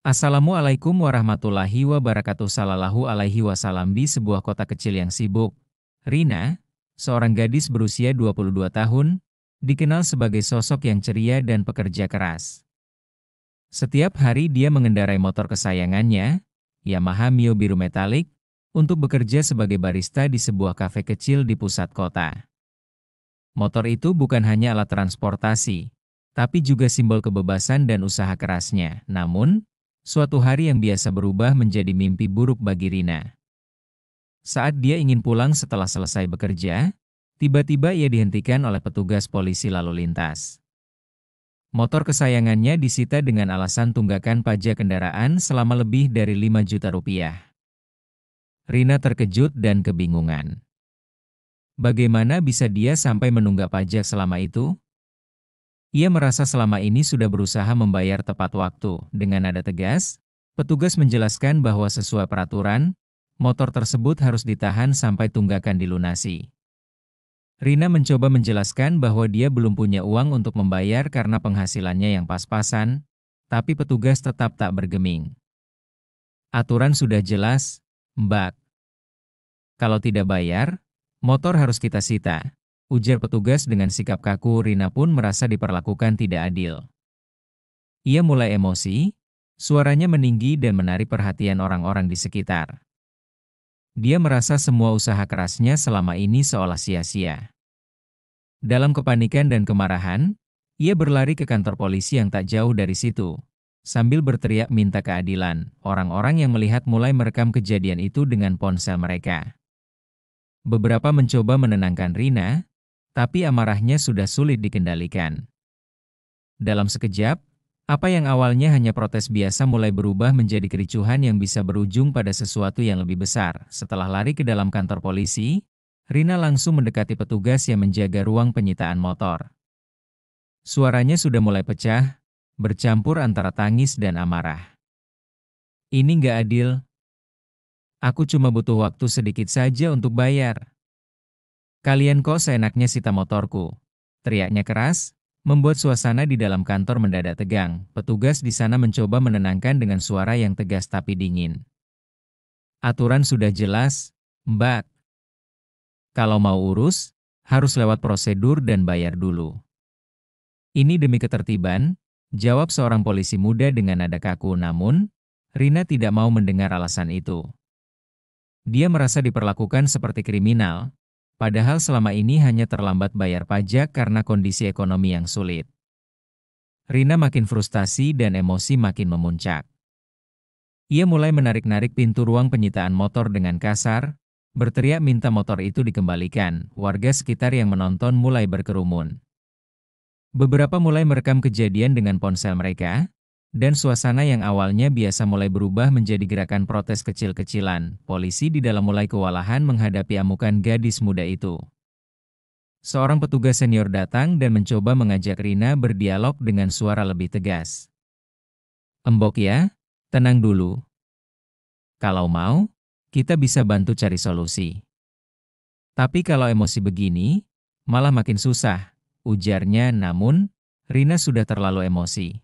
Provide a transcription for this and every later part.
Assalamualaikum warahmatullahi wabarakatuh. Sallallahu alaihi wasallam. Di sebuah kota kecil yang sibuk, Rina, seorang gadis berusia 22 tahun, dikenal sebagai sosok yang ceria dan pekerja keras. Setiap hari dia mengendarai motor kesayangannya, Yamaha Mio biru metalik, untuk bekerja sebagai barista di sebuah kafe kecil di pusat kota. Motor itu bukan hanya alat transportasi, tapi juga simbol kebebasan dan usaha kerasnya. Namun, suatu hari yang biasa berubah menjadi mimpi buruk bagi Rina. Saat dia ingin pulang setelah selesai bekerja, tiba-tiba ia dihentikan oleh petugas polisi lalu lintas. Motor kesayangannya disita dengan alasan tunggakan pajak kendaraan selama lebih dari 5 juta rupiah. Rina terkejut dan kebingungan. Bagaimana bisa dia sampai menunggak pajak selama itu? Ia merasa selama ini sudah berusaha membayar tepat waktu. Dengan nada tegas, petugas menjelaskan bahwa sesuai peraturan, motor tersebut harus ditahan sampai tunggakan dilunasi. Rina mencoba menjelaskan bahwa dia belum punya uang untuk membayar karena penghasilannya yang pas-pasan, tapi petugas tetap tak bergeming. Aturan sudah jelas, Mbak. Kalau tidak bayar, motor harus kita sita, ujar petugas dengan sikap kaku. Rina pun merasa diperlakukan tidak adil. Ia mulai emosi, suaranya meninggi dan menarik perhatian orang-orang di sekitar. Dia merasa semua usaha kerasnya selama ini seolah sia-sia. Dalam kepanikan dan kemarahan, ia berlari ke kantor polisi yang tak jauh dari situ. Sambil berteriak minta keadilan, orang-orang yang melihat mulai merekam kejadian itu dengan ponsel mereka. Beberapa mencoba menenangkan Rina, tapi amarahnya sudah sulit dikendalikan. Dalam sekejap, apa yang awalnya hanya protes biasa mulai berubah menjadi kericuhan yang bisa berujung pada sesuatu yang lebih besar. Setelah lari ke dalam kantor polisi, Rina langsung mendekati petugas yang menjaga ruang penyitaan motor. Suaranya sudah mulai pecah, bercampur antara tangis dan amarah. Ini nggak adil. Aku cuma butuh waktu sedikit saja untuk bayar. Kalian kok seenaknya sita motorku? Teriaknya keras, membuat suasana di dalam kantor mendadak tegang. Petugas di sana mencoba menenangkan dengan suara yang tegas tapi dingin. Aturan sudah jelas, Mbak. Kalau mau urus, harus lewat prosedur dan bayar dulu. Ini demi ketertiban, jawab seorang polisi muda dengan nada kaku. Namun, Rina tidak mau mendengar alasan itu. Dia merasa diperlakukan seperti kriminal, padahal selama ini hanya terlambat bayar pajak karena kondisi ekonomi yang sulit. Rina makin frustasi dan emosi makin memuncak. Ia mulai menarik-narik pintu ruang penyitaan motor dengan kasar, berteriak minta motor itu dikembalikan. Warga sekitar yang menonton mulai berkerumun. Beberapa mulai merekam kejadian dengan ponsel mereka, dan suasana yang awalnya biasa mulai berubah menjadi gerakan protes kecil-kecilan. Polisi di dalam mulai kewalahan menghadapi amukan gadis muda itu. Seorang petugas senior datang dan mencoba mengajak Rina berdialog dengan suara lebih tegas. Embok ya, tenang dulu. Kalau mau, kita bisa bantu cari solusi. Tapi kalau emosi begini, malah makin susah, ujarnya. Namun, Rina sudah terlalu emosi.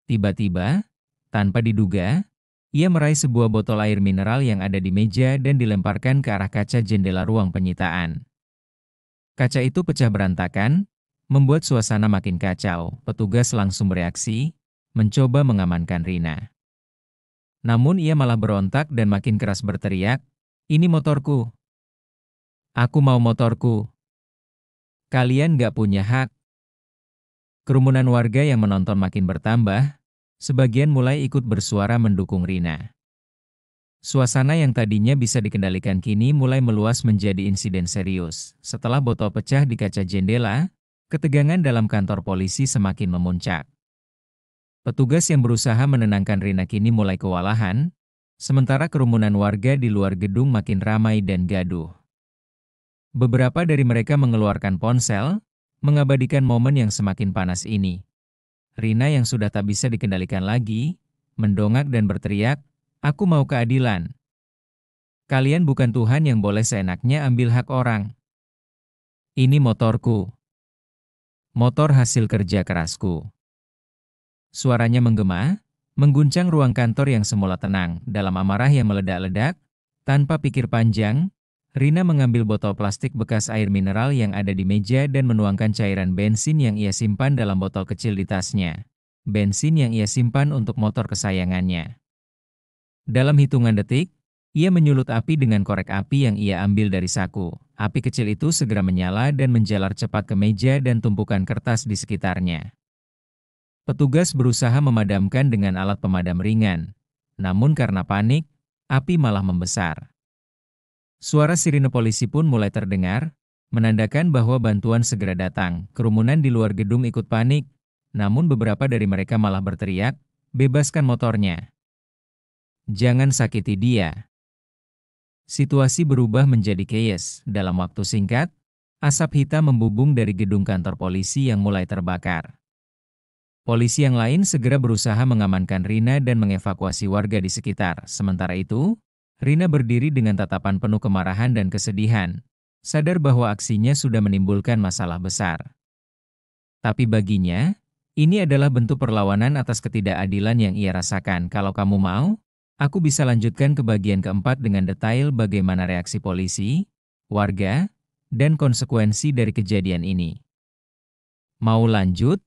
Tiba-tiba, tanpa diduga, ia meraih sebuah botol air mineral yang ada di meja dan dilemparkan ke arah kaca jendela ruang penyitaan. Kaca itu pecah berantakan, membuat suasana makin kacau. Petugas langsung bereaksi, mencoba mengamankan Rina. Namun ia malah berontak dan makin keras berteriak, "Ini motorku. Aku mau motorku. Kalian gak punya hak." Kerumunan warga yang menonton makin bertambah, sebagian mulai ikut bersuara mendukung Rina. Suasana yang tadinya bisa dikendalikan kini mulai meluas menjadi insiden serius. Setelah botol pecah di kaca jendela, ketegangan dalam kantor polisi semakin memuncak. Petugas yang berusaha menenangkan Rina kini mulai kewalahan, sementara kerumunan warga di luar gedung makin ramai dan gaduh. Beberapa dari mereka mengeluarkan ponsel, mengabadikan momen yang semakin panas ini. Rina yang sudah tak bisa dikendalikan lagi, mendongak dan berteriak, "Aku mau keadilan. Kalian bukan Tuhan yang boleh seenaknya ambil hak orang. Ini motorku. Motor hasil kerja kerasku." Suaranya menggema, Mengguncang ruang kantor yang semula tenang, dalam amarah yang meledak-ledak, tanpa pikir panjang, Rina mengambil botol plastik bekas air mineral yang ada di meja dan menuangkan cairan bensin yang ia simpan dalam botol kecil di tasnya. Bensin yang ia simpan untuk motor kesayangannya. Dalam hitungan detik, ia menyulut api dengan korek api yang ia ambil dari saku. Api kecil itu segera menyala dan menjalar cepat ke meja dan tumpukan kertas di sekitarnya. Petugas berusaha memadamkan dengan alat pemadam ringan. Namun karena panik, api malah membesar. Suara sirine polisi pun mulai terdengar, menandakan bahwa bantuan segera datang. Kerumunan di luar gedung ikut panik, namun beberapa dari mereka malah berteriak, "Bebaskan motornya. Jangan sakiti dia." Situasi berubah menjadi chaos. Dalam waktu singkat, asap hitam membubung dari gedung kantor polisi yang mulai terbakar. Polisi yang lain segera berusaha mengamankan Rina dan mengevakuasi warga di sekitar. Sementara itu, Rina berdiri dengan tatapan penuh kemarahan dan kesedihan, sadar bahwa aksinya sudah menimbulkan masalah besar. Tapi baginya, ini adalah bentuk perlawanan atas ketidakadilan yang ia rasakan. Kalau kamu mau, aku bisa lanjutkan ke bagian keempat dengan detail bagaimana reaksi polisi, warga, dan konsekuensi dari kejadian ini. Mau lanjut?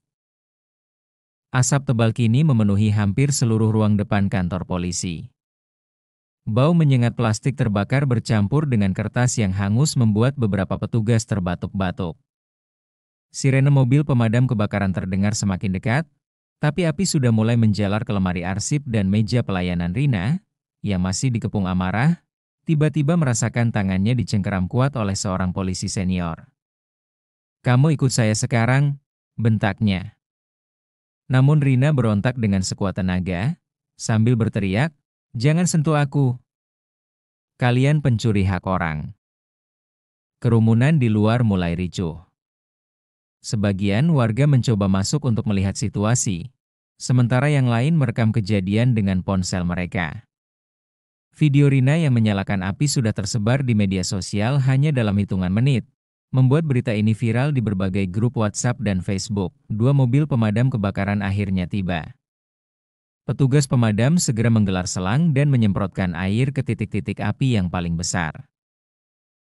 Asap tebal kini memenuhi hampir seluruh ruang depan kantor polisi. Bau menyengat plastik terbakar bercampur dengan kertas yang hangus membuat beberapa petugas terbatuk-batuk. Sirene mobil pemadam kebakaran terdengar semakin dekat, tapi api sudah mulai menjalar ke lemari arsip dan meja pelayanan Rina, yang masih dikepung amarah, tiba-tiba merasakan tangannya dicengkeram kuat oleh seorang polisi senior. "Kamu ikut saya sekarang," bentaknya. Namun Rina berontak dengan sekuat tenaga, sambil berteriak, "Jangan sentuh aku. Kalian pencuri hak orang." Kerumunan di luar mulai ricuh. Sebagian warga mencoba masuk untuk melihat situasi, sementara yang lain merekam kejadian dengan ponsel mereka. Video Rina yang menyalakan api sudah tersebar di media sosial hanya dalam hitungan menit, membuat berita ini viral di berbagai grup WhatsApp dan Facebook. 2 mobil pemadam kebakaran akhirnya tiba. Petugas pemadam segera menggelar selang dan menyemprotkan air ke titik-titik api yang paling besar.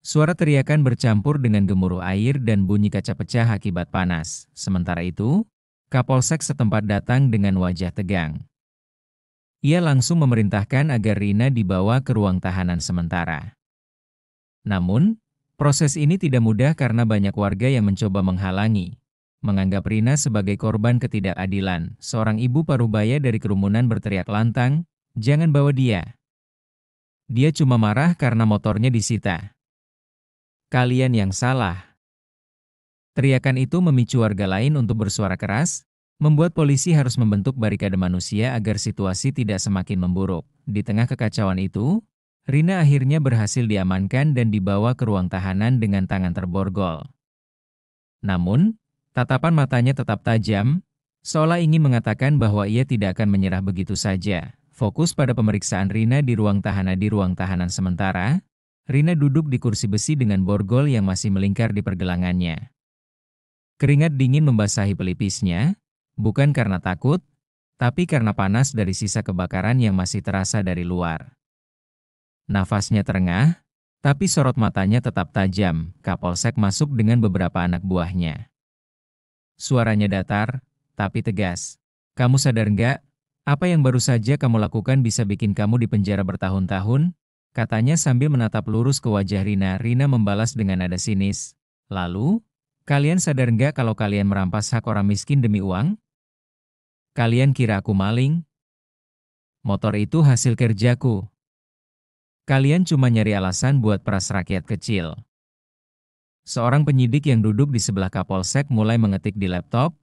Suara teriakan bercampur dengan gemuruh air dan bunyi kaca pecah akibat panas. Sementara itu, Kapolsek setempat datang dengan wajah tegang. Ia langsung memerintahkan agar Rina dibawa ke ruang tahanan sementara. Namun, proses ini tidak mudah karena banyak warga yang mencoba menghalangi. Menganggap Rina sebagai korban ketidakadilan, seorang ibu parubaya dari kerumunan berteriak lantang, "Jangan bawa dia. Dia cuma marah karena motornya disita. Kalian yang salah." Teriakan itu memicu warga lain untuk bersuara keras, membuat polisi harus membentuk barikade manusia agar situasi tidak semakin memburuk. Di tengah kekacauan itu, Rina akhirnya berhasil diamankan dan dibawa ke ruang tahanan dengan tangan terborgol. Namun, tatapan matanya tetap tajam, seolah ingin mengatakan bahwa ia tidak akan menyerah begitu saja. Fokus pada pemeriksaan Rina di ruang tahanan sementara, Rina duduk di kursi besi dengan borgol yang masih melingkar di pergelangannya. Keringat dingin membasahi pelipisnya, bukan karena takut, tapi karena panas dari sisa kebakaran yang masih terasa dari luar. Nafasnya terengah, tapi sorot matanya tetap tajam. Kapolsek masuk dengan beberapa anak buahnya. Suaranya datar, tapi tegas. "Kamu sadar nggak? Apa yang baru saja kamu lakukan bisa bikin kamu di penjara bertahun-tahun?" katanya sambil menatap lurus ke wajah Rina. Rina membalas dengan nada sinis. "Lalu, kalian sadar nggak kalau kalian merampas hak orang miskin demi uang? Kalian kira aku maling? Motor itu hasil kerjaku. Kalian cuma nyari alasan buat peras rakyat kecil." Seorang penyidik yang duduk di sebelah Kapolsek mulai mengetik di laptop,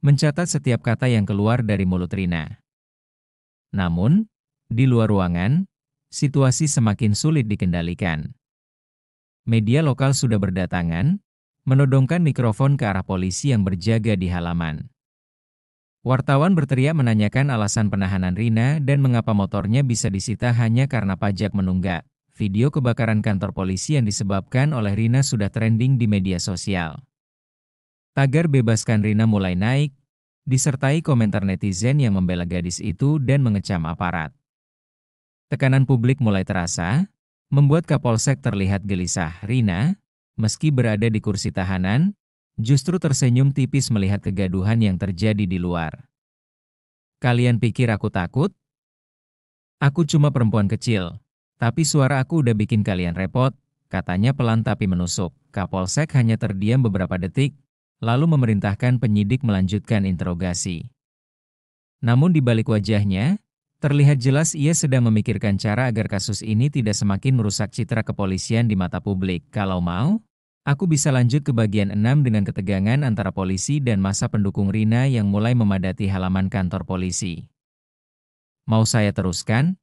mencatat setiap kata yang keluar dari mulut Rina. Namun, di luar ruangan, situasi semakin sulit dikendalikan. Media lokal sudah berdatangan, menodongkan mikrofon ke arah polisi yang berjaga di halaman. Wartawan berteriak menanyakan alasan penahanan Rina dan mengapa motornya bisa disita hanya karena pajak menunggak. Video kebakaran kantor polisi yang disebabkan oleh Rina sudah trending di media sosial. Tagar "Bebaskan Rina" mulai naik, disertai komentar netizen yang membela gadis itu dan mengecam aparat. Tekanan publik mulai terasa, membuat Kapolsek terlihat gelisah. Rina, meski berada di kursi tahanan, justru tersenyum tipis melihat kegaduhan yang terjadi di luar. "Kalian pikir aku takut? Aku cuma perempuan kecil, tapi suara aku udah bikin kalian repot," katanya pelan tapi menusuk. Kapolsek hanya terdiam beberapa detik, lalu memerintahkan penyidik melanjutkan interogasi. Namun di balik wajahnya, terlihat jelas ia sedang memikirkan cara agar kasus ini tidak semakin merusak citra kepolisian di mata publik. "Kalau mau, aku bisa lanjut ke bagian 6 dengan ketegangan antara polisi dan massa pendukung Rina yang mulai memadati halaman kantor polisi. Mau saya teruskan?"